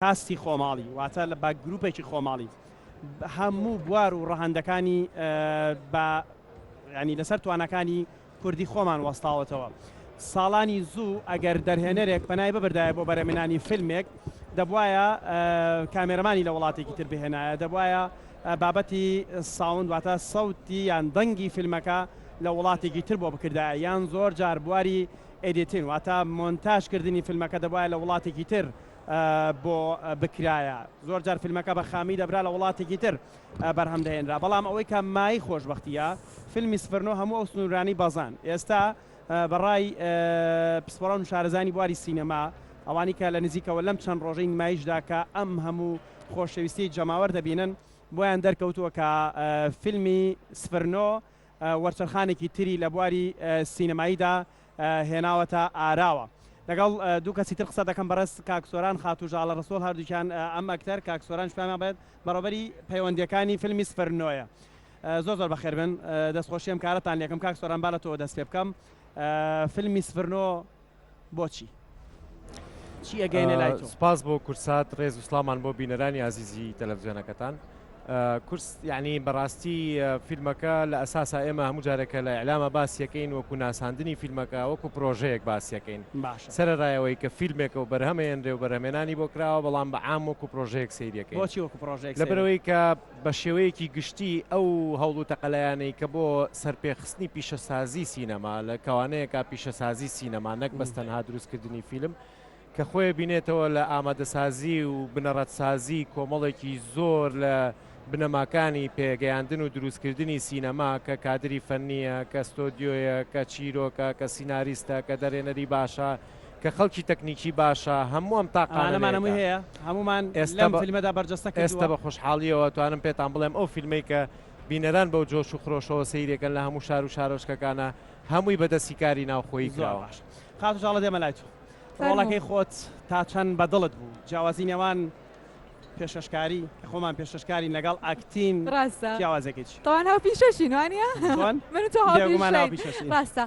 کاستی خۆماڵی واتە لە با گروپێکی خۆماڵی هەموو بوار و ڕەهەندەکانی بە ینی لەسەر توانەکانی کوردی خۆمان وەستاوەتەوە ساڵانی زوو ئەگەر دەرهێنەرێک پەنای ببردایە بۆ بەرەمێنانی فیلمێک دەبواە کامێرەمانی لە وڵاتێکی تر بهێنایە دەبواە بابەتی ساوند واتە سەوتی یان دەنگی فیلمەکە لە وڵاتێکی تر بۆ بکردایە یان زۆر جار بواری ئێدیتین واتە مۆنتاژکردنی فیلمەکە دەبواە لە وڵاتێکی تر بۆ بکرایە زۆر جار فیلمەکە بە خامی دەبرا لە وڵاتێکی تر بەرهەم دەهێنرا بەڵام ئەوەی کە مای خۆشببختیە فیلمی سفرنۆ هەموو ئەو سنوورانی بەزان ئێستا بەڕای پسپۆڕە و شارەزانی بواری سینەما ئەوانی کە لە نزیکەوە لەم چەند ڕۆژەی نمایشدا کە ئەم هەموو خۆشەویستی جەماوەەر دەبینن بۆیان دەرکەوتووە کە فیلمی سفرنۆ وەرچەرخانێکی تری لە بواری سینەماییدا هێناوەتە ئاراوە لەگەڵ دوو کەسی تر قسە دەکەم بەڕست کاکسۆران خاتوژاڵە ڕسۆڵ هەردووکیان ئەم ئەکتەر کاکسۆران شپامان بێت بەڕۆبەری پەیوەندیەکانی فیلمی سفرنۆیە زۆر بەخێر بن دەستخۆشیم کارەتان لێکم کاکسۆران با لە تۆ دەست پێ بکەم فیلمی سفرنۆ بۆچی چی ئەگەینە لای تۆ سپاس بۆ کورسات ڕێز و سڵامان بۆ بینەرانی عزیزی تەلەڤیزیۆنەکەتان کورس یعنی بەڕاستی فیلمەکە لە ئەساسا ئێمە هەموو جارێکە لە ئیعلامە باسیەکەین وەکو ناساندنی فیلمەکە وەکو پرۆژەیەک باسیەکەین سەرەڕایەوەی کە فیلمێکە و بەرهەمێنرێ و بەرهەمێنانی بۆ کراوە بەڵام بە عام وەکو پرۆژەیەک سەیرەکەی بۆچی وەکو پرۆژەیەک لەبەرەوەی کە بە شێوەیەکی گشتی ئەو هەوڵ و تەقەلەیانەی کە بۆ سەرپێخستنی پیشەسازی سینەما لە کەوانەیەکە پیشەسازی سینەما نەک بەستەنها دروستکردنی فیلم کە خۆی بینێتەوە لە ئامادەسازی و بنەڕەتسازی کۆمەڵێکی زۆر لە بنەماکانی پێگەیاندن و دروستکردنی سینەما کە کادری فەنیە کە ستۆدیۆیە کە چیرۆکە کە سیناریستە کە دەرێنەری باشە کە خەڵکی تەکنیکی باشە هەموو ئەم تاقانەمانەمە هەیە هەمومان ئێستا فیلمەدا بەرجەستە ئێستا بە خۆشحاڵیەوە توانم پێتان بڵێم ئەو فیلمەی کە بینەران بەو جۆش و خڕۆشەوە سەیرێکن لە هەموو شار و شارۆچکەکانە هەمووی بەدەستی کاری ناوخۆی کراوە خاتوژاڵە دێمە لای تۆ ڕۆڵەکەی خۆت تا چەند بەدڵت بوو جیاوازی نێوان پێشەشکاری خۆمان پێشەشکارین لەگەڵ ئاکتین جیاوازێکی تاوان هاو پیشەشین وانە من تۆ ڕاستە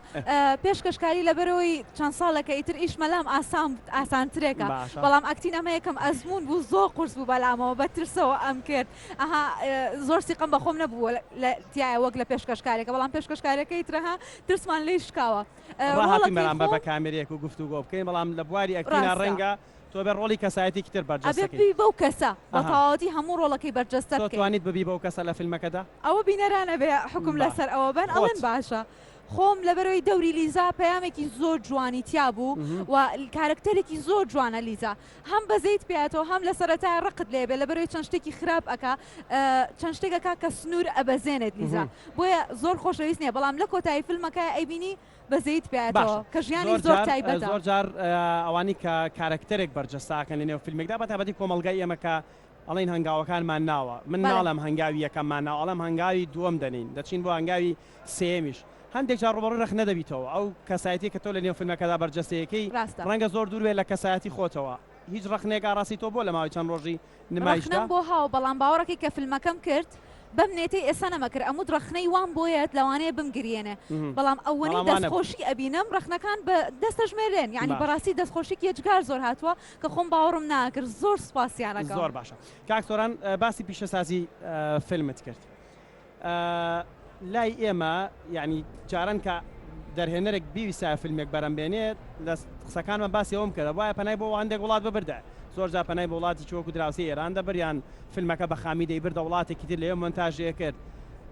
پێشکەشکاری لەبەرەوەی چەند ساڵەکە ئیتر ئیش مەلام ئاسانترێکە بەڵام ئاکتین ئەمە یەکەم ئەزمون بوو زۆر قورس بوو بەلامەوە بەترسەوە ئەم کرد ئەها زۆر سیقم بە خۆم نەبووە لە تایە وەک لە پێشکەشکارێکە بەڵام پێشکەشکارەکەی ترەها ترسمان لێی شکاوە ڕاهاتی بەرامبەر بە کامێرێک و گفتوگۆ بکەین بەڵام لە بواری ئەکتینە ڕەنگە تۆ بە ڕۆڵی کەسایەتێکی تر بەرجەستەکەی بەو کەسە بە تەواوەتی هەموو ڕۆڵەکەی بەرجەستە بکەیت توانیت ببی بەو کەسە لە فیلمەکەدا ئەوە بینەرانە بێ حکم لەسەر ئەوە بن ئەڵێن باشە خۆم لەبەرەوەی دەوری لیزا پەیامێکی زۆر جوانی تیا بوو و کارکتەرێکی زۆر جوانە لیزا هەم بەزەیت پێێتەوە هەم لە سەرەتای ڕقت لێبێ لەبەرەوەی چەند شتێکی خراپ ئەکا چەند شتێکەکە کە سنوور ئەبەزێنێت لیزا بۆیە زۆر خۆشەویست نییە بەڵام لە کۆتایی فیلمەکە ئەیبینی بەزەیت پێێتەوە کە ژیانی زۆر تایبەتە زۆر جار ئەوانی کە کارکتەرێک بەرجەستاکەن لە نێو فیلمێکدا بەتابەتی کۆمەلگای ئێمەکە ئەڵین هەنگاوەکانمان ناوە من ناڵم هەنگاوی یەکەممان ناو ئەڵم هەنگاوی دووەم دەنین دەچین بۆ هەنگاوی سێمیش هەندێک جار ڕۆبەڕووی ڕخ نەدەبیتەوە ئەو کەسایەتی کە تۆ لە نێو فیلمەکەدا بەرجەستەیەکەی ڕەنگە زۆر دوور بێت لە کەسایەتی خۆتەوە هیچ ڕخنێک ئاڕاستی تۆ بۆ لە ماوەی چەند ڕۆژی نمایشدا بۆ هاو بەڵام باوەڕێکی کە فیلمەکەم کرد بەم نێتەی ئێستا نەمەکرد ئەموو ڕخنەی وان بۆیەت لەوانەیە بمگرێنێ بەڵام ئەوەی دەستخۆشی ئەبینم ڕخنەکان بە دەستەژمێرێن یعنی بەڕاستی دەستخۆشی یەجگار زۆر هاتووە کە خۆم باوەڕم ناکرد زۆر سوپاسیانەکە زۆر باشە کاکسۆران باسی پیشەسازی فیلمت کرد لای ئێمە یعنی جاران کە دەرهێنەرێک بیویسا فیلمێک بەرەمبێنێت لە قسەکانمە باسی ئەوم کردە وایە پەنای بۆ هەندێک وڵات ببردە زۆر جا پەنای بە وڵاتی چۆک و دراوسی ئێران دەبریان فیلمەکە بە خامی دەیبردە وڵاتێکی تر لێ مۆنتاژەیە کرد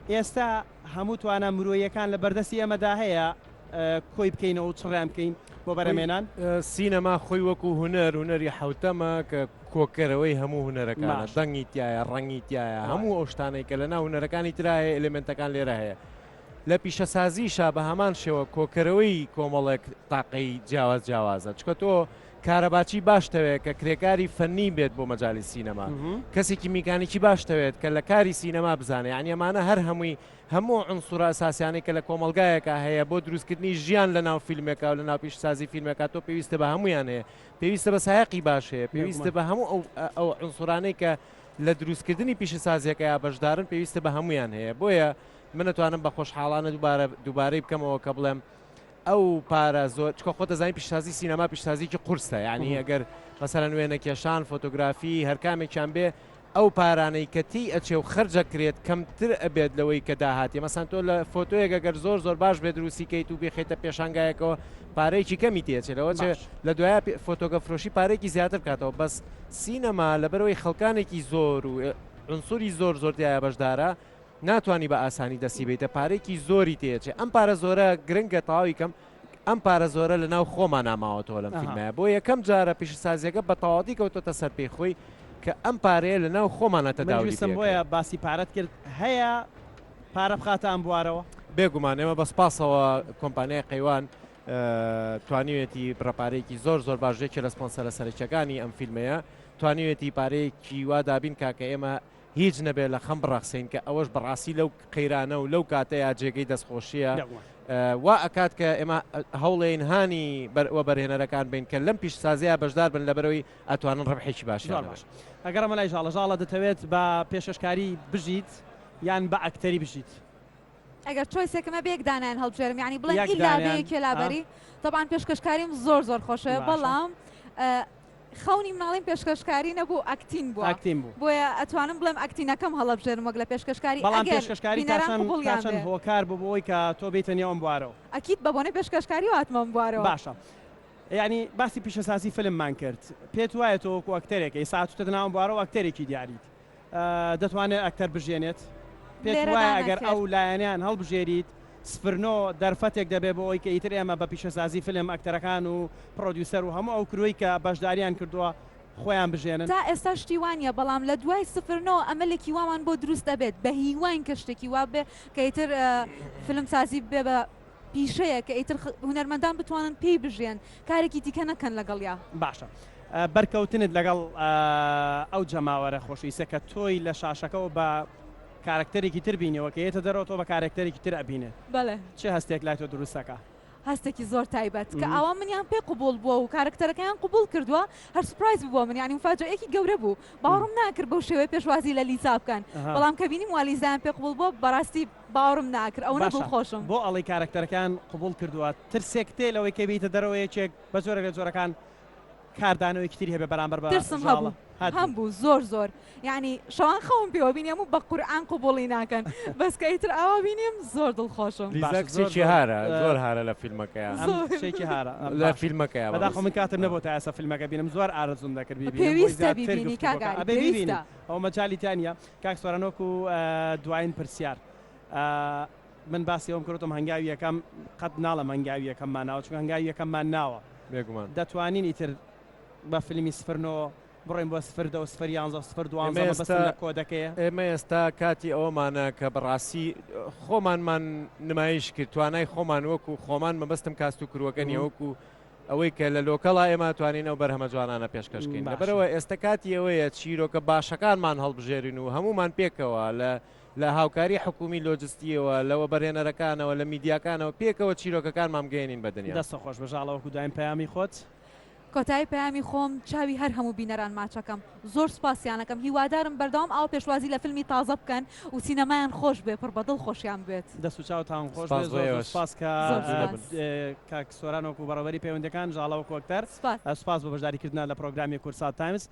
ئێستا هەموو توانە مرۆیەکان لە بەردەستی ئەمەدا هەیە کۆی بکەینەوە چڕیان بکەین بۆ بەرەمێنان سینەما خۆی وەکو هونەری حوتەمە کە کۆکەرەوەی هەموو هونەرەکانە دەنگی تایە ڕەنگی تایە هەموو ئەو شتانەی کە لە ناو هونەرەکانی ترایە ئێلێمنتەکان لێرە هەیە لە پیشەسازیشا بە هەمان شێوە کۆکەرەوەی کۆمەڵێک تاقەی جیاوازە چکە تۆ کارەباچی باشتەوێت کە کرێکاری فەنی بێت بۆ مەجای سینەما کەسێکی میکانیکی باشتەوێت کە لە کاری سینەما بزانێ یعنی ئەمانە هەر هەموو عنسوورە ئەساسیانەی کە لە کۆمەلگایەکە هەیە بۆ دروستکردنی ژیان لە ناو فیلمێکە و لە ناو پیشسازی فیلمەکە تۆ پێویستە بە هەمویان هەیە پێویستە بە سایقی باش هەیە پێویستە بە هەموو ئەو عنسوورانەی کە لە دروستکردنی پیشەسازیەکە یا بەشدارن پێویستە بە هەمویان هەیە بۆیە من نتوانم بە خۆشحاڵانە دووبارەی بکەمەوە کە بڵێم ئەو پارە زۆر چکە خۆ دەزانانی پیشتازی سینەما پیشتازیکی قورسە یعنی ئەگەر مەسەرەن وێنە کێشان فۆتۆگرافی هەر کامێکیان بێ ئەو پارانەی کەتی ئەچێ و خرجەکرێت کەمتر ئەبێت لەوەی کە داهاتێ مەسان تۆ لە فۆتۆیەک ئەگەر زۆر باش بێت دروستیکەیت و بێخێتە پێشانگایەکەوە پارەیەکی کەمی تێچێتەوە لە دوایە فۆتۆگە فرۆشی پارێکی زیاتر بکاتەوە بەس سینەما لەبەرەوەی خەڵکانێکی زۆر و عنسوری زۆردایە بەشدارە ناتوانانی بە ئاسانی دەستی بیتە پارێکی زۆری تێچێ ئەم پارە زۆرە گرنگە تەواوی کەم ئەم پارە زۆرە لە ناو خۆمان ناماوەتەوە لەم فیلمەیە بۆ یەکەم جارە پیشەسازیەکە بە تەواوی کەوتۆتە سەر پێی خۆی کە ئەم پارەیە لە ناو خۆمانەتە داویستم بۆیە باسی پارەت کرد هەیە پارە بخاتە ئەم بوارەوە بێگومان ئێمە بە سپاسەوە کۆمپانیای قەیوان توانیوێتی بڕەپارێکی زۆر باشێکی لە سپۆنسەرە سەرچەکانی ئەم فیلمەیە توانیوێتی پارەیەکی وا دابین کاکە ئێمە هیچ نەبێت لە خەم بڕاخسین کە ئەوەش بەڕاستی لەو قەیرانە و لەو کاتەیە جێگەی دەستخۆشیە وا ئەکات کە ئێمە هەوڵێن هاانی وە بەرهێنەرەکان بین کە لەم پیشسازیە بەشدار بن لەبەرەوەی ئەتوانن ڕبحێکی باش ئەگەر ئەمە لای ژاڵە دەتەوێت بە پێشەشکاری بژیت یان بە ئەکتەری بژیت ئەگەر چۆیسێکمە بێک دانیان هەڵبژێرم ینی بڵێن ئیلابەیەکێ لابەری طبعاً پێشکەشکاریم زۆر خۆشە بەڵام خەونی مناڵیم پێشکەشکاری نەبوو ئەکتین بووە بۆیە ئەتوانم بڵێم ئەکتینەکەم هەڵەبژێرم وەک لە پێشکەشکاری بەڵام پێشکەشکاری چەند هۆکار بووەوەی کە تۆ بێتە نێوم بوارەوە ئەکیت بە بۆنەی پێشکەشکاری واتمەم بوارەوە باشە ینی باسی پیشەسازی فیلممان کرد پێت وایە تۆ وەکو ئەکتەرێک ساعتتە ناوم بوارەوە ئەکتەرێکی دیاریت دەتوانێت ئەکتەر بژێنێت پێت وایە ئەگەر ئەو لایەنیان هەڵبژێریت سفرنۆ دەرفەتێک دەبێ بۆ ئەوی کە ئیتر ئێمە بە پیشەسازی فیلم ئەکتەرەکان و پرۆدیوسەر و هەموو ئەو کروی کە بەشداریان کردووە خۆیان بژێنن تا ئێستا شتی وانە بەڵام لە دوای سفرنەوە ئەمەلێکی وامان بۆ دروست دەبێت بە هیوان کە شتێکی وا بێ کە ئیتر فیلم سازی بێ بە پیشەیە کە ئیتر هونەرمەندان بتوانن پێی بژێن کارێکی دیکە نەکەن لەگەڵیا باشە بەرکەوتنت لەگەڵ ئەو جەماوەرە خۆشویستە کە تۆی لە شاشەکەەوە بە کارکتەرێکی تر بینەوە کە ئێتە دەرەوە تۆ بە کارکتەرێکی تر ئەبینێ بەڵێ چه هەستێک لای تۆ دروستەکە هەستێکی زۆر تایبەت کە ئەوە منیان پێ قوبول بووە و کارکتەرەکەیان قوبول کردووە هەر سپرایز بووە من ینی مفاجئەیەکی گەورە بوو باوەڕم ناکرد بەو شێوەیە پێشوازی لە لیزا بکەن بەڵام کە بینیم والیزیان پێ قوبول بووە بەڕاستی باوەڕم ناکرد ئەو دڵخۆشم بۆ ئەڵی کارکتەرەکان قوبول کردووە ترسێک تێ لەوەی کە بیتە دەرەوە یەکێک بە زۆرە لە جۆرەکان کاردانەوەی کتری هەبێ بەرامبەر بە ترسم هەم بوو زۆر یعنی شەوان خەوم پێوە بینیم و بە قورئان قوبوڵی ناکەن بەس کە ئیتر ئاوا بینیم زۆر دڵخۆشم لیزاکسێکی هارە زۆر هارە لە فیلمەکەیان شێکی هارە لە فیلمەکەیان بەداخۆ من کاتم نەبوو تا ئێستا فیلمەکە بینم زۆر ئارەزوم دەکرد پێویستە بیبینی کاکاری پێویستە ئەو مەجالی تانیە کاک سۆرانۆک و دوایین پرسیار من باسی ئەوم کردم هەنگاوی یەکەم قەت ناڵم هەنگاوی یەکەممان ناوە چون هەنگاوی یەکەممان ناوە بێگومان دەتوانین ئیتر بە فیلمی سفرنەوە بڕێن بۆ سفردە و سفر 11 سفر 12 بەستە لە کۆدەکەیە ئێمە ئێستا کاتی ئەوەمانە کە بەڕاستی خۆمانمان نمایش کرد توانای خۆمان وەکو خۆمان مەبەستم کاست و کروەکەنی وەکو ئەوەی کە لە لۆکەڵا ئێمە توانین ئەو بەرهەمە جوانانە پێشکەشکەین لەبەرەوە ئێستا کاتی ئەوەیە چیرۆکە باشەکانمان هەڵبژێرین و هەمومان پێکەوە لە هاوکاری حکومی لۆجستیەوە لەوە بەرهێنەرەکانەوە لە میدیاکانەوە پێکەوە چیرۆکەکانمان بگەێنین بە دنیا دەستە خۆش بەژاڵەوەکو دایم پەیامی خۆت کۆتایی پەیامی خۆم چاوی هەر هەموو بینەران ماچەکەم زۆر سپاسیانەکەم هیوادارم بەردەوام ئاو پێشوازی لە فیلمی تازە بکەن و سینەمایان خۆش بێ پڕ بەدڵ خۆشیان بێت دەست و چاوتان خۆش سپاس کە کاک سۆرانۆک و بەڕێوەری پەیوەندەکان ژاڵەوە کۆکتەر سپاس بۆ بەشداریکردن لە پرۆگرامی کورسات تایمز